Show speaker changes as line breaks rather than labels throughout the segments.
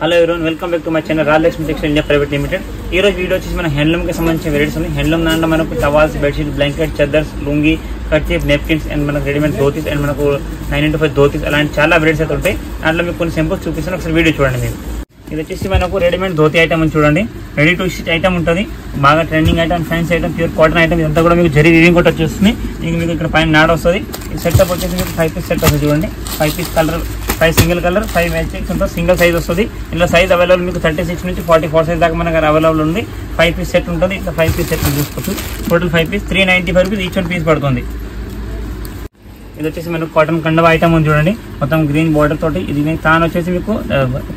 Hello everyone, welcome back to my channel Rajalakshmi textile India private limited. ఈ రోజు video వచ్చేసి మన హ్యాండ్లూమ్ కి సంబంధించిన వెరైటీస్ ఉన్నాయి. హ్యాండ్లూమ్ దాంట్లో మనకు టవాల్స్, బెడ్షీట్, బ్లాంకెట్, చద్దర్స్, లుంగి, కర్చీఫ్, నెప్కిన్స్ అండ్ మనకు రెడీమేడ్ ధోతీస్ అండ్ మనకు 9x5 ధోతీస్ అలాంటి చాలా వెరైటీస్ అయితే ఉంటాయి. దాంట్లో మీకు కొన్ని సింపుల్స్ చూపిస్తాను, ఒకసారి వీడియో చూడండి. మీరు ఇది వచ్చేసి మనకు రెడీమేడ్ ధోతీ ఐటమ్ అని చూడండి. రెడీ టు స్టిచ్ ఐటమ్ ఉంటుంది, బాగా trending item, fancy item, pure cotton item. ఇదంతా కూడా మీకు జరీ వీవింగ్ కూడా వచ్చేస్తుంది. మీకు ఇక్కడ పైన నాడ వస్తుంది. ఈ సెటప్ వచ్చేసి మీకు 5 పీస్ సెట్ వస్తుంది చూడండి. 5 piece colour, 5 single colour, 5 matchings ఉంటుంది. సింగిల్ సైజ్ వస్తుంది. ఇలా సైజ్ అవైలబుల్ మీకు 36 నుంచి 44 సైజ్ దాకా మనకు అవైలబుల్ ఉంది. 5 పీస్ సెట్ ఉంటుంది. ఇట్లా 5 పీస్ సెట్ చూసుకోవచ్చు. Total 5 piece 395 rupees each one piece పడుతుంది. ఇది వచ్చేసి మనకు కాటన్ కండవ ఐటమ్ ఉంది చూడండి, మొత్తం గ్రీన్ బార్డర్ తోటి. ఇది తాన్ వచ్చేసి మీకు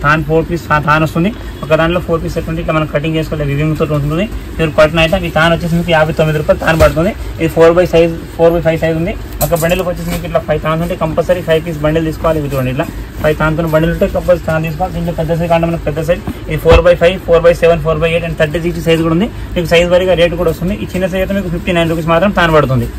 తాన్ 4 పీస్ తాన్ వస్తుంది. ఒక దాంట్లో 4 పీస్ సెట్ ఉంటుంది. ఇట్లా మనం కటింగ్ చేసుకోవాలి, వివింగ్ తోటి ఉంటుంది. మీరు కాటన్ ఐటమ్. ఈ తాన్ వచ్చేసి మీకు 59 రూపాయలు తాన్ పడుతుంది. ఇది 4x5 సైజ్ ఉంది. ఒక బండిల్కి వచ్చేసి మీకు ఇట్లా 5 తాన్స్ ఉంటే కంపల్సరీ 5 పీస్ బండిల్ తీసుకోవాలి. ఇది చూడండి, ఇట్లా 5 తాన్తో బండిల్ ఉంటే కంపల్సరీ తాన్ తీసుకోవాలి. దీంట్లో పెద్ద సైజ్ కాంటే మనకు పెద్ద సైజ్. ఇది 4x5, 4x7, 4x8 and 36 size కూడా ఉంది. మీకు సైజ్ వరకు రేట్ కూడా వస్తుంది. ఈ చిన్న సైజ్ అయితే మీకు 59 రూపీస్ మాత్రం తాన్ పడుతుంది.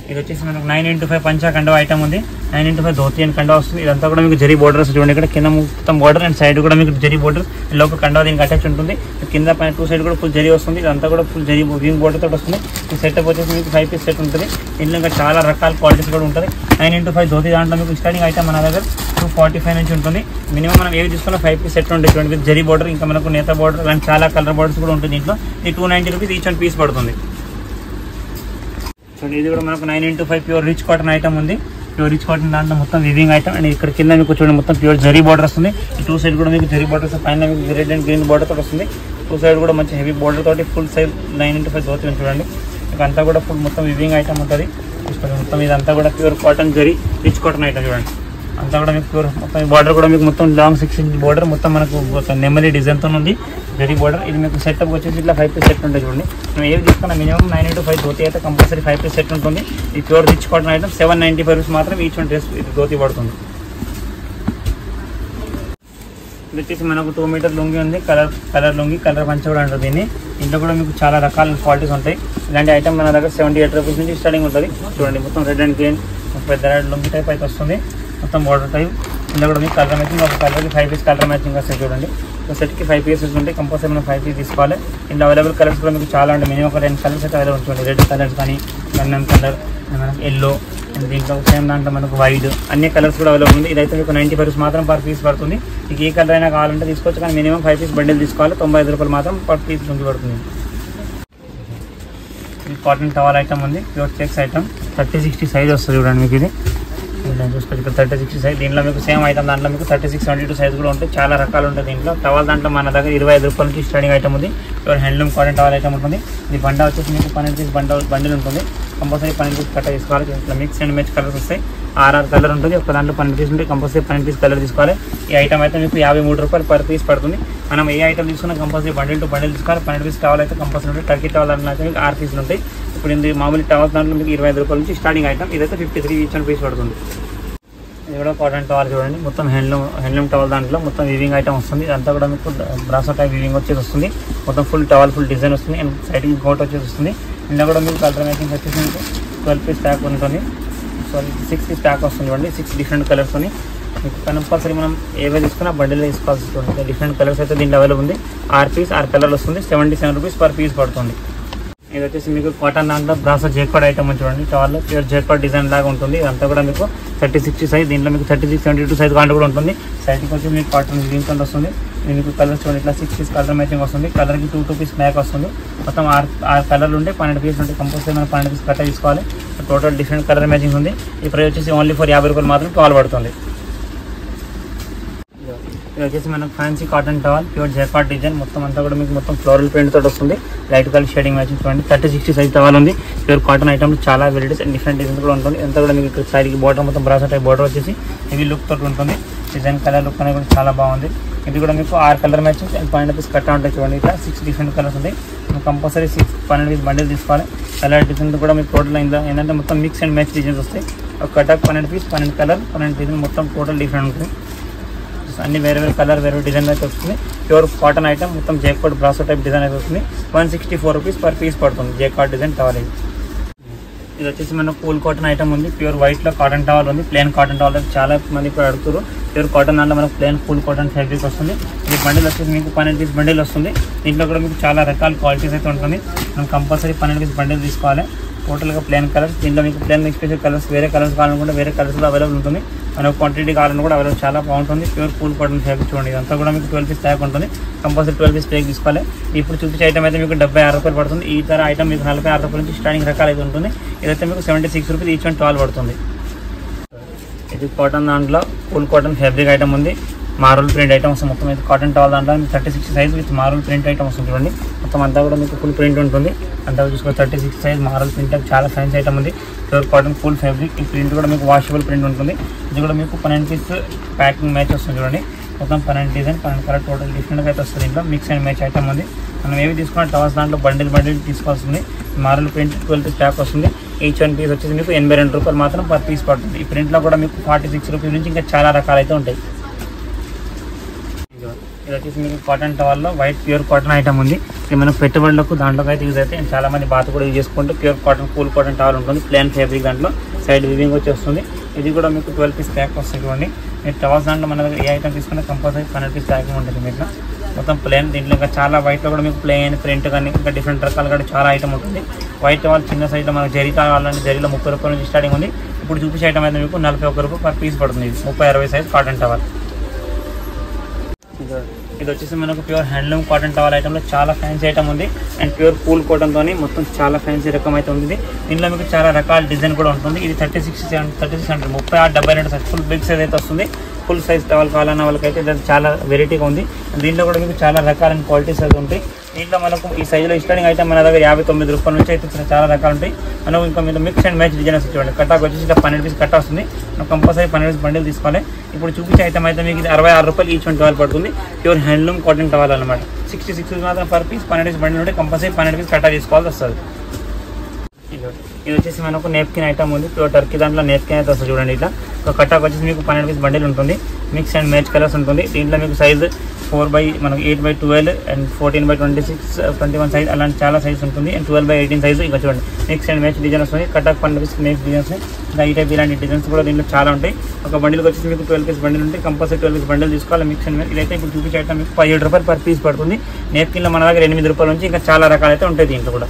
ఇది వచ్చేసి మనకు 9x5 పంచా కండవ ఐటమ్ ఉంది. 9x5 ధోతి అండ్ కండవ వస్తుంది. ఇదంతా కూడా మీకు జరీ బోర్డర్స్ చూడండి. ఇక్కడ కింద మొత్తం బోర్డర్ అండ్ సైడ్ కూడా మీకు జరీ బోర్డర్, లోపల కండవ దీనికి అటాచ్ ఉంటుంది. కింద పైన 2 సైడ్ కూడా ఫుల్ జరీ వస్తుంది. ఇదంతా కూడా ఫుల్ జరీ వివింగ్ బోర్డర్ తోటి వస్తుంది. ఈ సెటప్ వచ్చేసి మీకు 5 పీస్ సెట్ ఉంటుంది. దీంట్లో ఇంకా చాలా రకాల క్వాలిటీస్ కూడా ఉంటుంది. 9x5 ధోతి దాంట్లో మీకు స్టార్టింగ్ ఐటమ్ మన దగ్గర 245 నుంచి ఉంటుంది. మినిమం మనం ఏవి తీసుకున్న 5 పీస్ సెట్ ఉంటుంది చూడండి. విత్ జరీ బోర్డర్, ఇంకా మనకు నేత బోర్డర్, అలాంటి చాలా కలర్ బోర్డర్స్ కూడా ఉంటుంది. దీంట్లో ఇది 290 రూపీస్ ఈచ్ వన్ పీస్ పడుతుంది. చూడండి, ఇది కూడా మనకు 9x5 pure rich cotton item ఉంది. ప్యూర్ రిచ్ కాటన్ దాంట్లో మొత్తం వివింగ్ ఐటమ్. అండ్ ఇక్కడ కింద మీకు చూడండి మొత్తం ప్యూర్ జరీ బార్డర్ వస్తుంది. ఈ 2 సైడ్ కూడా మీకు జరీ బార్డర్స్, పైన మీకు రెడ్ అండ్ గ్రీన్ బార్డర్ తోటి వస్తుంది. 2 సైడ్ కూడా మంచి హెవీ బార్డర్ తోటి ఫుల్ సైజ్ 9x5 ధోతి చూడండి. మీకు అంతా కూడా ఫుల్ మొత్తం వివింగ్ ఐటమ్ ఉంటుంది. మొత్తం ఇదంతా కూడా pure cotton zari rich cotton item చూడండి. అంతా కూడా మీకు ప్యూర్ మొత్తం బార్డర్ కూడా మీకు మొత్తం లాంగ్ 6 ఇంచ్ బార్డర్, మొత్తం మనకు నెమ్మలి డిజైన్తో ఉంది జరీ బార్డర్. ఇది మీకు సెటప్ వచ్చేసి ఇట్లా 5 పీస్ సెట్ ఉంటుంది చూడండి. మనం ఏవి తీసుకున్నా మినిమం 9x5 ధోతి అయితే కంపల్సరీ 5 పీస్ సెట్ ఉంటుంది. ఈ pure rich cotton item 795 rupees మాత్రం ఈచ్ వన్ డ్రెస్ ఇది ధోతి పడుతుంది. ఇది వచ్చేసి మనకు 2 మీటర్ లుంగి ఉంది. కలర్ లుంగి, కలర్ పంచ కూడా ఉంటుంది. దీన్ని ఇంట్లో కూడా మీకు చాలా రకాల క్వాలిటీస్ ఉంటాయి. ఇలాంటి ఐటమ్ మన దగ్గర 78 రూపీస్ నుంచి స్టార్టింగ్ ఉంటుంది చూడండి. మొత్తం రెడ్ అండ్ గ్రీన్ పెద్ద రెడ్ లుంగి టైప్ అయితే వస్తుంది, మొత్తం బార్డర్ టైప్. ఇందులో కూడా మీకు కలర్ మ్యాచింగ్, ఒక కలర్కి 5 పీస్ కలర్ మ్యాచింగ్ వస్తాయి చూడండి. సెట్కి 5 పీసెస్ ఉంటాయి. కంపల్సరీ మనం 5 పీస్ తీసుకోవాలి. ఇందులో అవైలబుల్ కలర్స్ కూడా మీకు చాలా ఉంటాయి. మినిమం ఒక 2 కలర్స్ అయితే అవైలబుల్ ఉంటుంది. రెడ్ కలర్స్ కానీ, గంధం కలర్, మనకు ఎల్లో, అండ్ దీంట్లో సేమ్ దాంట్లో మనకు వైట్, అన్ని కలర్స్ కూడా అవైలబుల్ ఉంది. ఇదైతే మీకు 95 రూపీస్ మాత్రం పర్ పీస్ పడుతుంది. మీకు ఏ కలర్ అయినా కావాలంటే తీసుకోవచ్చు, కానీ మినిమం 5 పీస్ బండిల్ తీసుకోవాలి. 95 రూపాయలు మాత్రం పర్ పీస్ నుంచి పడుతుంది. ఇది కాటన్ టవల్ ఐటమ్ ఉంది, ప్యూర్ చెక్స్ ఐటమ్. 30-60 సైజ్ వస్తుంది చూడండి. మీకు ఇది చూసుకోవచ్చు, ఇక్కడ 30-60 సైజ్. దీంట్లో మీకు సేమ్ ఐటమ్ దాంట్లో మీకు 36-72 సైజ్ కూడా ఉంటాయి. చాలా రకాలు ఉంటాయి దీంట్లో. టవల్ దాంట్లో మన దగ్గర 25 రూపాయల నుంచి స్టార్టింగ్ ఐటమ్ ఉంది. Pure handloom cotton towel item ఉంటుంది. ఇది బండ వచ్చేసి మీకు 12 పీస్ బండిల్ ఉంటుంది. కంపల్సరీ 12 పీస్ కట్ట తీసుకోవాలి. ఇట్లా మిక్స్ అండ్ మ్యాచ్ కలర్స్ వస్తాయి. 6 కలర్ ఉంటుంది. ఒక దాంట్లో 12 పీస్ ఉంటే కంపల్సరీ 12 పీస్ కలర్ తీసుకోవాలి. ఈ ఐటమ్ అయితే మీకు 53 రూపాయలు పర్ పీస్ పడుతుంది. మనం ఏ ఐటమ్ తీసుకున్నా కంపల్సరీ బండిల్ టు బండిల్ తీసుకోవాలి. 12 పీస్ టవల్ అయితే కంపల్సరీ ఉంటుంది. టర్కీ టవల్ అయితే మీకు 6 పీసులు ఉంటాయి. ఇప్పుడు ఇది మామూలు టవల్ దాంట్లో మీకు 25 రూపాయల నుంచి స్టార్టింగ్ ఐటమ్. ఇదైతే 53 ఈచ్ వన్ పీస్ పడుతుంది. ఇది కూడా కాటన్ టవల్ చూడండి, మొత్తం హ్యాండ్లూమ్ టవల్ దాంట్లో మొత్తం వివింగ్ ఐటమ్ వస్తుంది. ఇదంతా కూడా మీకు బ్రాసో టైప్ వివింగ్ వచ్చేసి వస్తుంది. మొత్తం ఫుల్ టవల్ ఫుల్ డిజైన్ వస్తుంది. అండ్ సైడ్కి కోట్ వచ్చేసి వస్తుంది. ఇందులో కూడా మీకు కలర్ మ్యాచింగ్ వచ్చేసి మీకు 12 పీస్ ప్యాక్ ఉంటుంది. 6 పీస్ ప్యాక్ వస్తుంది చూడండి. 6 డిఫరెంట్ కలర్స్ ఉన్నాయి. మీకు కంపల్సరీ మనం ఏవే తీసుకున్నా బండిల్ తీసుకోవాల్సి ఉంటుంది. డిఫరెంట్ కలర్స్ అయితే దీంట్లో అవైలబుల్ ఉంది. 6 కలర్లు వస్తుంది. 77 రూపీస్ పర్ పీస్ పడుతుంది. ఇది వచ్చేసి మీకు కాటన్ దాంట్లో బ్రాసో జేకార్డ్ ఐటమ్ చూడండి. టవల్లో ప్యూర్ జేకార్డ్ డిజైన్ లాగా ఉంటుంది. ఇదంతా కూడా మీకు 30-60 సైజ్. దీంట్లో మీకు 36-72 సైజ్ కాంట కూడా ఉంటుంది. సైడ్కి వచ్చి మీకు కాటన్ గ్రీన్ కలర్ వస్తుంది. మీకు కలర్స్ చూడండి, ఇట్లా 6 పీస్ కలర్ మ్యాచింగ్ వస్తుంది. కలర్కి 2 పీస్ బ్యాక్ వస్తుంది. మొత్తం 6 కలర్లు ఉంటాయి. 12 పీస్ ఉంటాయి. కంపల్సరీ మనం 12 పీస్ కట్ట తీసుకోవాలి. టోటల్ డిఫరెంట్ కలర్ మ్యాచింగ్ ఉంది. ఈ ప్రైస్ వచ్చేసి ఓన్లీ ఫర్ 50 రూపాయలు మాత్రం టవల్ పడుతుంది. ఇది వచ్చేసి మనకు fancy cotton towel, pure jacquard design. మొత్తం అంతా కూడా మీకు మొత్తం ఫ్లోరల్ ప్రింట్ తోటి వస్తుంది. లైట్ కలర్ షేడింగ్ మ్యాచింగ్ చూడండి. 30-60 సైజ్ టవల్ ఉంది. ప్యూర్ కాటన్ ఐటమ్ చాలా వెరైటీస్ అండ్ డిఫరెంట్ డిజైన్స్ కూడా ఉంటుంది. అంతా కూడా మీకు ఇక్కడ సైడ్కి బార్డర్ మొత్తం బ్రాసో టైప్ బార్డర్ వచ్చేసి హెవీ లుక్ తోటి ఉంటుంది. డిజైన్ కలర్ లుక్ అనేది కూడా చాలా బాగుంది. ఇది కూడా మీకు 6 కలర్ మ్యాచింగ్ అండ్ 12 పీస్ కట్ట ఉంటాయి చూడండి. ఇట్లా 6 డిఫరెంట్ కలర్స్ ఉంటాయి. కంపల్సరీ 12 పీస్ బండిల్ తీసుకోవాలి. కలర్ డిజైన్ కూడా మీకు టోటల్ ఏంటంటే మొత్తం మిక్స్ అండ్ మ్యాచ్ డిజైన్స్ వస్తాయి. ఒక కటక్ 12 పీస్ 12 కలర్ 12 డిజైన్ మొత్తం టోటల్ డిఫరెంట్ ఉంటుంది. అన్ని వేరే కలర్ వేరే డిజైన్ అయితే వస్తుంది. ప్యూర్ కాటన్ ఐటమ్ మొత్తం జేకార్డ్ బ్రాసో టైప్ డిజైన్ అయితే వస్తుంది. 164 రూపీస్ పర్ పీస్ పడుతుంది జేకార్డ్ డిజైన్ టవల్. ఇది వచ్చేసి మనకు కూల్ కాటన్ ఐటమ్ ఉంది. ప్యూర్ వైట్లో కాటన్ టవల్ ఉంది. ప్లేన్ కాటన్ టవల్ చాలా మంది ఇప్పుడు అడుగుతారు. ప్యూర్ కాటన్ దాంట్లో మనకు ప్లెయిన్ ఫుల్ కాటన్ ఫ్యాబ్రిక్ వస్తుంది. ఇది బండిల్ వచ్చేసి మీకు 12 పీస్ బండిల్ వస్తుంది. దీంట్లో కూడా మీకు చాలా రకాల క్వాలిటీస్ అయితే ఉంటుంది. మనం కంపల్సరీ 12 పీస్ బండిల్ తీసుకోవాలి. టోటల్గా ప్లెయిన్ కలర్స్, దీంట్లో మీకు ప్లెయిన్ స్పెషల్ కలర్స్, వేరే కలర్స్ కావాలనుకుంటే వేరే కలర్స్లో అవైలబుల్ ఉంటుంది. మనకు క్వాంటిటీ కావాలని కూడా అవైలబుల్ చాలా బాగుంటుంది. ప్యూర్ ఫుల్ కాటన్ ఫ్యాబ్రిక్ చూడండి. ఇదంతా కూడా మీకు 12 పీస్ ప్యాక్ ఉంటుంది. కంపల్సరీ 12 పీస్ ప్యాక్ తీసుకోవాలి. ఇప్పుడు చూపించే ఐటమ్ అయితే మీకు 76 రూపాయలు పడుతుంది. ఈ తర ఐటమ్ మీకు 46 రూపాయల నుంచి స్టార్టింగ్ రకాలు అయితే ఉంటుంది. ఇదైతే మీకు 76 రూపీస్ ఈచ్ వన్ 12 పడుతుంది. ఇది కాటన్ దాంట్లో ఫుల్ కాటన్ ఫ్యాబ్రిక్ ఐటమ్ ఉంది. మారుల్ ప్రింట్ ఐటమ్ వస్తుంది. మొత్తం అయితే కాటన్ టవల్ దాంట్లో 36 సైజ్ విత్ మారుల్ ప్రింట్ ఐటమ్ వస్తుంది చూడండి. మొత్తం అంతా కూడా మీకు ఫుల్ ప్రింట్ ఉంటుంది. అంతా చూసుకో 36 సైజ్ మారుల్ ప్రింట్ చాలా ఫ్యాన్సీ ఐటమ్ ఉంది. Pure cotton full fabric. ఈ ప్రింట్ కూడా మీకు వాషబుల్ ప్రింట్ ఉంటుంది. ఇది కూడా మీకు 12 పీస్ ప్యాకింగ్ మ్యాచ్ వస్తుంది చూడండి. మొత్తం 12 డిజైన్ 12 కలర్ టోటల్ డిఫరెంట్గా అయితే వస్తుంది. ఇంట్లో మిక్స్ అండ్ మ్యాచ్ ఐటమ్ ఉంది. మనం ఏవి తీసుకున్న టవల్స్ దాంట్లో బండిల్ తీసుకోవాల్సింది. మారుల్ ప్రింట్ 12 పీస్ ప్యాక్ వస్తుంది. ఈచ్ వన్ పీస్ వచ్చేసి మీకు 82 రూపాయలు మాత్రం పర్ పీస్ పడుతుంది. ఈ ప్రింట్లో కూడా మీకు 46 రూపీస్ నుంచి ఇంకా చాలా రకాలు అయితే ఉంటాయి. ఇది వచ్చేసి మీకు కాటన్ టవల్లో వైట్ ప్యూర్ కాటన్ ఐటమ్ ఉంది. ఇది మనకు పెట్టుబడులకు దాంట్లోకి అయితే యూజ్ అయితే చాలా మంది బాత్ కూడా యూజ్ చేసుకుంటే pure cotton cool cotton towel ఉంటుంది. ప్లెయిన్ ఫ్యాబ్రిక్ దాంట్లో సైడ్ వివింగ్ వచ్చి వస్తుంది. ఇది కూడా మీకు 12 పీస్ ప్యాక్ వస్తుంది చూడండి. మీరు టవల్స్ దాంట్లో మన దగ్గర ఏ ఐటమ్ తీసుకుంటే కంపల్సరీ 12 పీస్ ప్యాకింగ్ ఉంటుంది. మీకు మొత్తం ప్లెయిన్. దీంట్లో ఇంకా చాలా వైట్లో కూడా మీకు ప్లెయిన్ ప్రింట్ కానీ ఇంకా డిఫరెంట్ రకాలు కూడా చాలా ఐటమ్ ఉంటుంది. వైట్ టవల్ చిన్న సైజులో మనకు జరీ కావాలంటే జరీలో 30 రూపాయల నుంచి స్టార్టింగ్ ఉంది. ఇప్పుడు చూపించే ఐటమ్ అయితే మీకు 41 రూపాయలు పర్ పీస్ పడుతుంది. 30-60 సైజ్ కాటన్ టవల్. ఇది వచ్చేసి మనకు ప్యూర్ హ్యాండ్లూమ్ కాటన్ టవల్ ఐటమ్లో చాలా ఫ్యాన్సీ ఐటమ్ ఉంది. అండ్ ప్యూర్ కూల్ కాటన్తో మొత్తం చాలా ఫ్యాన్సీ రకం అయితే ఉంది. దీంట్లో మీకు చాలా రకాల డిజైన్ కూడా ఉంటుంది. ఇది 36 అంటే 36-72 సైజ్ ఫుల్ బిగ్ సైజ్ అయితే వస్తుంది. ఫుల్ సైజ్ టవల్ కావాలన్న వాళ్ళకైతే ఇది చాలా వెరైటీగా ఉంది. దీంట్లో కూడా మీకు చాలా రకాలైన క్వాలిటీస్ అయితే ఉంటాయి. దీంట్లో మనకు ఈ సైజులో స్టార్టింగ్ అయితే మన దగ్గర 59 రూపాయల నుంచి అయితే చాలా రకాలు ఉంటాయి. మనం ఇంకా మీరు మిక్స్ అండ్ మ్యాచ్ డిజైన్స్ చూడండి. కట్టాకు వచ్చేసి 12 పీస్ కట్ట వస్తుంది. మనం కంపల్సరీ 12 పీస్ బండిల్ తీసుకోవాలి. ఇప్పుడు చూపించే ఐటమ్ అయితే మీకు ఇది 66 రూపాయలు ఈచ్ వన్ టవల్ పడుతుంది. ప్యూర్ హ్యాండ్లూమ్ కాటన్ టవల్ అనమాట. 66 రూపీస్ మాత్రం పర్ పీస్ 12 పీస్ బండిల్ ఉంటే కంపల్సరీ 12 పీస్ కట్ట తీసుకోవాల్సి వస్తుంది. ఇది వచ్చేసి మనకు నేప్కిన్ ఐటమ్ ఉంది. ప్యూర్ టర్కీ దాంట్లో నేప్కిన్ అయితే వస్తుంది చూడండి. ఇట్లా ఒక కట్టాకు వచ్చేసి మీకు 12 పీస్ బండిల్ ఉంటుంది. మిక్స్ అండ్ మ్యాచ్ కలర్స్ ఉంటుంది. దీంట్లో మీకు సైజ్ 4/మనకు 8/12 అండ్ 14/26 21 సైజ్ అలాంటి చాలా సైజ్ ఉంటుంది. అండ్ 12/18 సైజు ఇంకా చూడండి. మిక్స్ అండ్ మ్యాచ్ డిజైన్ వస్తుంది. కట్టాకు 12 పీస్ మిక్స్ డిజైన్స్ ఇంకా ఈ టైప్ ఇలాంటి డిజైన్స్ కూడా దీంట్లో చాలా ఉంటాయి. ఒక బండిల్కి వచ్చేసి మీకు 12 పీస్ బండిల్ ఉంటే కంపల్సరీ 12 పీస్ బండిల్ తీసుకోవాలి. Mix and match. ఇదైతే ఇప్పుడు చూపించే ఐటమ్ మీకు 17 రూపాయలు పర్ పీస్ పడుతుంది. నేప్కిన్లో మన దగ్గర 8 రూపాయల నుంచి ఇంకా చాలా రకాలు అయితే ఉంటాయి దీంట్లో కూడా.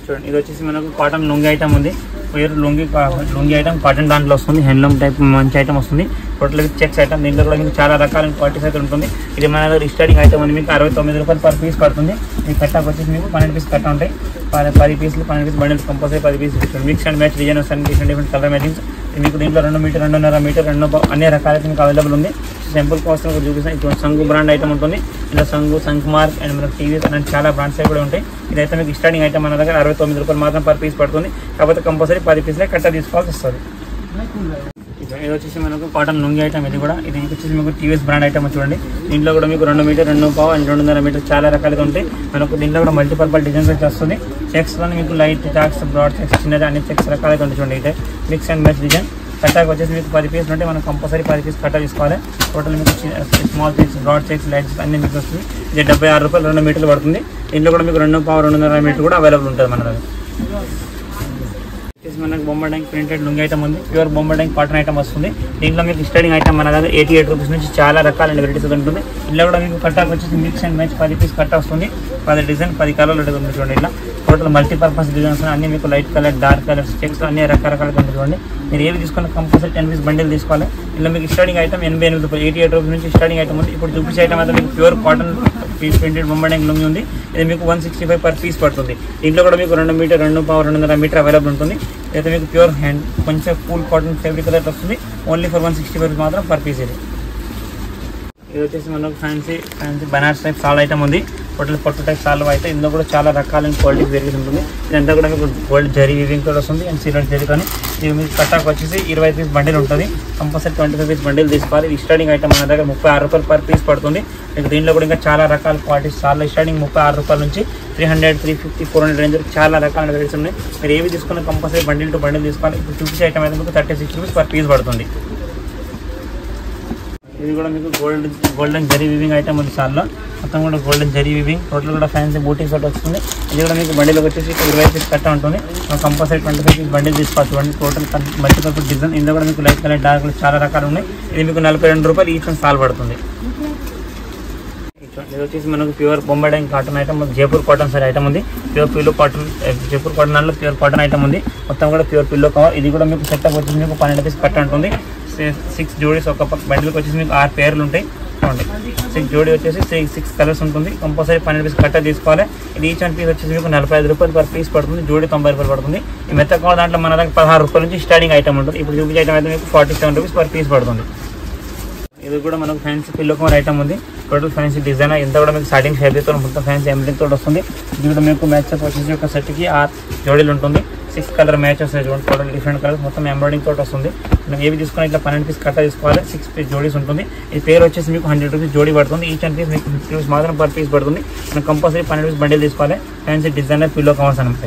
చూడండి. ఇది వచ్చేసి మనకు కాటన్ లుంగి ఐటమ్ ఉంది. ప్యూర్ లుంగి ఐటమ్ కాటన్ దాంట్లో వస్తుంది. హ్యాండ్లూమ్ టైప్ మంచి ఐటమ్ వస్తుంది. Total checks item. దీంట్లో కూడా మీకు చాలా రకాల క్వాలిటీస్ అయితే ఉంటుంది. ఇది మన దగ్గర స్టార్టింగ్ ఐటమ్ ఉంది. మీకు 69 రూపాయలు పర్ పీస్ పడుతుంది. ఈ కట్టాకు వచ్చేసి మీకు 12 పీస్ కట్ట ఉంటాయి. 10 పీసులు 12 పీస్ బండిల్ కంపల్సరీ 10 పీస్ ఇస్తుంది. మిక్స్ అండ్ మ్యాచ్ డిజైన్ వస్తుంది. డిఫరెంట్ కలర్ మ్యాచింగ్స్ మీకు దీంట్లో 2 మీటర్ 2.5 మీటర్ 2 అన్ని రకాలైతే మీకు అవైలబుల్ ఉంది. సింపుల్ కాస్ట్ చూపిస్తాను. ఇప్పుడు సంఘు బ్రాండ్ ఐటమ్ ఉంటుంది. ఇలా సంఘ్ మార్క్ అండ్ మనకు టీవీస్ అలాంటి చాలా బ్రాండ్స్ కూడా ఉంటాయి. ఇదైతే మీకు స్టార్టింగ్ ఐటమ్ మన దగ్గర 69 రూపాయలు మాత్రం పర్ పీస్ పడుతుంది. కాకపోతే కంపల్సరీ 10 పీస్లే కట్ట తీసుకోవాల్సి వస్తుంది. ఇది వచ్చేసి మనకు కాటన్ లుంగి ఐటమ్. ఇది వచ్చేసి మీకు టీవీఎస్ బ్రాండ్ ఐటమ్ చూడండి. దీంట్లో కూడా మీకు 2 మీటర్ 2.5 అండ్ 2.5 మీటర్ చాలా రకాలుగా ఉంటాయి. మనకు దీంట్లో కూడా మల్టీపర్పల్ డిజైన్స్ అయితే వస్తుంది. చెక్స్లో మీకు లైట్ చెక్స్, బ్రాడ్ చెక్స్, చిన్నది అన్ని చెక్స్ రకాలైతే ఉంటాయి చూడండి. అయితే మిక్స్ అండ్ మ్యాచ్ డిజైన్. కట్టాకు వచ్చేసి మీకు 10 పీస్ ఉంటే మనం కంపల్సరీ 10 పీస్ కట్ట తీసుకోవాలి. టోటల్ మీకు small checks, broad checks, light checks అన్ని మీకు వస్తుంది. ఇది 76 రూపాయలు 2 మీటర్లు పడుతుంది. దీంట్లో కూడా మీకు 2.5 2.5 మీటర్ కూడా అవైలబుల్ ఉంటుంది మన దగ్గర. మనకు బొమ్మడంగ్ ప్రింటెడ్ లుంగి ఐటమ్ ఉంది. ప్యూర్ బొమ్మడంగ్ కాటన్ ఐటమ్ వస్తుంది. దీంట్లో మీకు స్టార్టింగ్ ఐటమ్ మన దగ్గర 88 రూపీస్ నుంచి చాలా రకాలైన వెరైటీస్ ఉంటుంది. ఇలా కూడా మీకు కట్టాకు వచ్చేసి మిక్స్ అండ్ మ్యాచ్ 10 పీస్ కట్ట వస్తుంది. 10 డిజైన్ 10 కలర్లు ఉంటుంది చూడండి. ఇలా టోటల్ మల్టీపర్పస్ డిజైన్స్ అన్ని మీకు light colour, dark colours, checks అన్ని రకరకాలుగా ఉంటుంది చూడండి. మీరు ఏవి తీసుకున్న కంపల్సరీ 10 పీస్ బండిల్ తీసుకోవాలి. ఇలా మీకు స్టార్టింగ్ ఐటమ్ 88 రూపాయలు 88 రూపీస్ నుంచి స్టార్టింగ్ ఐటమ్ ఉంది. ఇప్పుడు చూపించే ఐటమ్ అయితే మీకు ప్యూర్ కాటన్ పీస్ ప్రింటెడ్ బొమ్మడంగ్ లుంగి ఉంది. ఇది మీకు 165 పర్ పీస్ పడుతుంది. దీంట్లో కూడా మీకు 2 మీటర్ 2.5 2.5 మీటర్ అవైలబుల్ ఉంటుంది. అయితే మీకు ప్యూర్ హ్యాండ్ కొంచెం కూల్ కాటన్ ఫ్యాబ్రిక్ అయితే వస్తుంది. ఓన్లీ ఫర్ 165 మాత్రం పర్ పీస్. ఇది వచ్చేసి మనకు ఫ్యాన్సీ బనారస్ టైప్ సాల్ ఐటమ్ ఉంది. టోటల్ పొట్టు టైప్ సాల్వ్ అయితే ఇందులో కూడా చాలా రకాలైన క్వాలిటీస్ వెరైటీస్ ఉంటుంది. ఇదంతా కూడా మీకు గోల్డ్ జరీ వీవింగ్ కూడా వస్తుంది. అండ్ సిల్వర్ జరీ కానీ ఇది మీకు కట్టాకు వచ్చేసి 20 పీస్ బండిల్ ఉంటుంది. కంపల్సరీ 25 పీస్ బండిల్ తీసుకోవాలి. ఈ స్టార్టింగ్ ఐటమ్ మన దగ్గర 36 రూపాయలు పర్ పీస్ పడుతుంది. మీకు దీంట్లో కూడా ఇంకా చాలా రకాల క్వాలిటీస్ సాల్ స్టార్టింగ్ 36 రూపాయల నుంచి 300 350 400 రేంజ్ చాలా రకాల వెరైటీస్ ఉన్నాయి. మీరు ఏవి తీసుకున్న కంపల్సరీ బండిల్ టు బండిల్ తీసుకోవాలి. ఇప్పుడు చూపించే ఐటమ్ అయితే మీకు 36 రూపీస్ పర్ పీస్ పడుతుంది. ఇది కూడా మీకు గోల్డెన్ జరీ వీవింగ్ ఐటమ్ ఉంది సార్లో, మొత్తం కూడా గోల్డెన్ జరీ వీవింగ్, టోటల్ కూడా ఫ్యాన్సీ బూటీస్ ఒకటి వస్తుంది. ఇది కూడా మీకు బండిలోకి వచ్చేసి 20 పీస్ కట్ట ఉంటుంది, కంపల్సరీ 25 పీస్ బండిల్ తీసుకోవచ్చు. బండి టోటల్ మల్టీపర్పస్ డిజైన్. ఇందులో కూడా మీకు లైట్ కలర్ డార్క్ కలర్ చాలా రకాలు ఉన్నాయి. ఇది మీకు 42 రూపాయలు ఈచ్ వన్ సాల్ పడుతుంది. ఇది వచ్చేసి మనకు pure Bombay dyeing cotton item, Jaipur cotton sari item ఉంది. Pure pillow cotton, Jaipur cotton దాంట్లో ప్యూర్ కాటన్ ఐటమ్ ఉంది. మొత్తం కూడా ప్యూర్ పిల్లో కవర్. ఇది కూడా మీకు సెటప్ వచ్చేసి మీకు 12 పీస్ కట్ట ఉంటుంది. 6 జోడీస్ ఒక బండిల్కి వచ్చేసి మీకు 6 పేర్లు ఉంటాయి. 6 జోడీ వచ్చేసి 6 కలర్స్ ఉంటుంది. కంపల్సరీ 12 పీస్ కట్ట తీసుకోవాలి. ఇది ఈచ్ వన్ పీస్ వచ్చేసి మీకు 45 రూపాయలు పర్ పీస్ పడుతుంది. జోడీ 90 రూపాయలు పడుతుంది. ఈ మెత్త కవర్ దాంట్లో మన దగ్గర 16 రూపాయల నుంచి స్టార్టింగ్ ఐటమ్ ఉంటుంది. ఇప్పుడు చూపించే ఐటమ్ అయితే మీకు 47 రూపీస్ పర్ పీస్ పడుతుంది. ఇది కూడా మనకు ఫ్యాన్సీ పిల్లో కవర్ ఐటమ్ ఉంది. టోటల్ ఫ్యాన్సీ డిజైన్ ఇంత కూడా మీకు స్టార్టింగ్ ఫ్యాబ్రిక్తో మొత్తం ఫ్యాన్సీ ఎంబ్రాయిడింగ్ తోటి వస్తుంది. ఇది కూడా మీకు మ్యాచ్ వచ్చేసి ఒక సెట్కి 6 జోడీలు ఉంటుంది. 6 కలర్ మ్యాచ్ వస్తాయి చూడండి. టోటల్ డిఫరెంట్ కలర్స్ మొత్తం ఎంబ్రాయిడింగ్ తోటి వస్తుంది. మనం ఏవి తీసుకుని ఇట్లా 12 పీస్ కట్ట తీసుకోవాలి. 6 పీస్ జోడీస్ ఉంటుంది. ఈ పేరు వచ్చేసి మీకు 100 రూపీస్ జోడీ పడుతుంది. ఈచ్ వన్ పీస్ మీకు 50 రూపీస్ మాత్రం పర్ పీస్ పడుతుంది. మనం కంపల్సరీ 12 పీస్ బండిల్ తీసుకోవాలి. ఫ్యాన్సీ డిజైనర్ పిల్లో కవర్స్ అనమాట.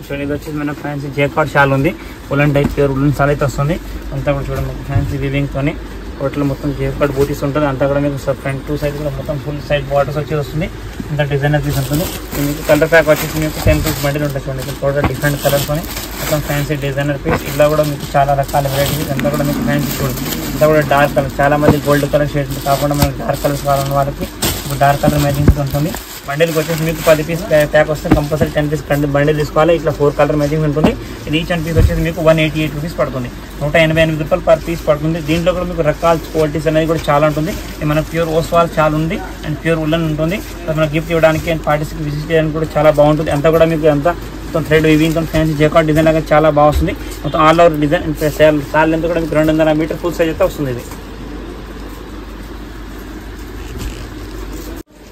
చూడండి, ఇది వచ్చేసి మనకు ఫ్యాన్సీ జేకార్డ్ షాల్ ఉంది. Woollen type pure woollen shawl అయితే వస్తుంది. అంతా కూడా చూడండి ఫ్యాన్సీ వీవింగ్తోని టోటల్ మొత్తం జేకార్డ్ బూటీస్ ఉంటుంది. అంతా కూడా మీకు ఫ్రంట్ 2 సైడ్ కూడా మొత్తం ఫుల్ సైడ్ బార్డర్స్ వచ్చేసి వస్తుంది. ఇంత డిజైనర్ పీస్ ఉంటుంది. మీకు కలర్ ప్యాక్ వచ్చేసి మీకు 10 పీస్ బండిల్ ఉంటుంది. చూడండి టోటల్ డిఫరెంట్ కలర్స్తోని మొత్తం ఫ్యాన్సీ డిజైనర్ పీస్. ఇలా కూడా మీకు చాలా రకాల వెరైటీస్. అంతా కూడా మీకు ఫ్యాన్సీ చూడండి. అంతా కూడా డార్క్ కలర్, చాలా మంది గోల్డ్ కలర్ షేడ్స్ కాకుండా మనకు డార్క్ కలర్స్ కావాలన్న వాళ్ళకి డార్క్ కలర్ మ్యాచింగ్ ఉంటుంది. బండిల్కి వచ్చేసి మీకు 10 పీస్ ప్యాక్ వస్తే కంపల్సరీ 10 పీస్ బండిల్ తీసుకోవాలి. ఇట్లా 4 కలర్ మ్యాచింగ్ ఉంటుంది. ఇది ఈచ్ వన్ పీస్ వచ్చేసి మీకు 188 రూపీస్ పడుతుంది. 188 రూపాయలు పర్ పీస్ పడుతుంది. దీంట్లో కూడా మీకు రకాల క్వాలిటీస్ అనేది కూడా చాలా ఉంటుంది. మనకు ప్యూర్ ఓస్వాల్ చాలా ఉంది అండ్ ప్యూర్ ఉల్లన్ ఉంటుంది. మనకు గిఫ్ట్ ఇవ్వడానికి అండ్ పార్టీస్కి విజిట్ చేయడానికి కూడా చాలా బాగుంటుంది. అంతా కూడా మీకు అంతా మొత్తం thread weaving fancy jacquard design లాగా చాలా బాగా వస్తుంది. మొత్తం ఆల్ ఓవర్ డిజైన్ సాల్ లెంత్ కూడా మీకు 2.5 మీటర్ ఫుల్ సైజ్ అయితే వస్తుంది.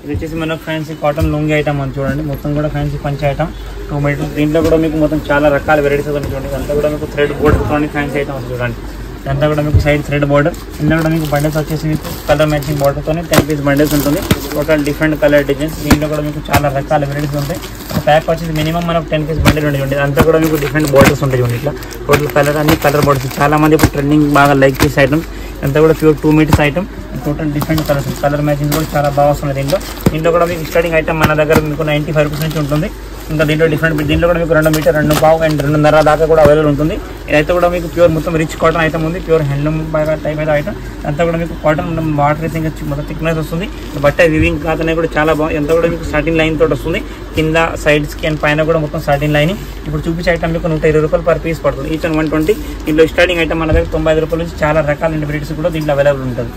ఇది వచ్చేసి మనకు ఫ్యాన్సీ కాటన్ లుంగి ఐటమ్ అని చూడండి. మొత్తం కూడా ఫ్యాన్సీ పంచ్ ఐటమ్ 2 మీటర్స్. దీంట్లో కూడా మీకు మొత్తం చాలా రకాల వెరైటీస్ అని చూడండి. అంతా కూడా మీకు థ్రెడ్ బోర్డర్తో ఫ్యాన్సీ ఐటమ్స్ చూడండి. ఇదంతా కూడా మీకు సైడ్ థ్రెడ్ బోర్డర్. ఇందులో కూడా మీకు బండిల్స్ వచ్చేసి మీకు కలర్ మ్యాచింగ్ బోర్డర్తో 10 పీస్ బండిల్స్ ఉంటుంది. Total different colour designs. దీంట్లో కూడా మీకు చాలా రకాల వెరైటీస్ ఉంటాయి. ప్యాక్ వచ్చేసి మినిమం మనకు 10 పీస్ బండిల్ ఉంటుంది. అంతా కూడా మీకు డిఫరెంట్ బోర్డర్స్ ఉంటాయి చూడండి. ఇట్లా టోటల్ కలర్ అన్ని కలర్ బోర్డర్స్. చాలా మంది ఇప్పుడు ట్రెండింగ్ బాగా లైక్ చేసే ఐటమ్స్. అంతా కూడా pure 2 metres item. Total different colours, colour matching కూడా చాలా బాగా వస్తుంది. దీంట్లో కూడా మీకు స్టార్టింగ్ ఐటమ్ మన దగ్గర మీకు 95 రూపీస్ నుంచి ఉంటుంది. ఇంకా దీంట్లో దీంట్లో కూడా మీకు 2 మీటర్ 2.5 అండ్ 2.5 దాకా కూడా అవైలబుల్ ఉంటుంది. ఇదైతే కూడా మీకు ప్యూర్ మొత్తం రిచ్ కాటన్ ఐటమ్ ఉంది. ప్యూర్ హ్యాండ్లూమ్ టైప్ అయితే ఐటమ్. అంతా కూడా మీకు కాటన్ వాటర్ అయితే ఇంకా మొత్తం థిక్నెస్ వస్తుంది. బట్ట వివింగ్ క్లాత్ అనేది కూడా చాలా బాగుంది. అంతా కూడా మీకు స్టార్టింగ్ లైన్ తోటి వస్తుంది. కింద సైడ్స్కి అండ్ పైన కూడా మొత్తం స్టార్టింగ్ లైన్. ఇప్పుడు చూపించే ఐటమ్ మీకు 120 రూపాయలు పర్ పీస్ పడుతుంది. ఈచ్ 120. దీంట్లో స్టార్టింగ్ ఐటమ్ మన దగ్గర 95 రూపాయల నుంచి చాలా రకాల వెరైటీస్ కూడా దీంట్లో అవైలబుల్ ఉంటుంది.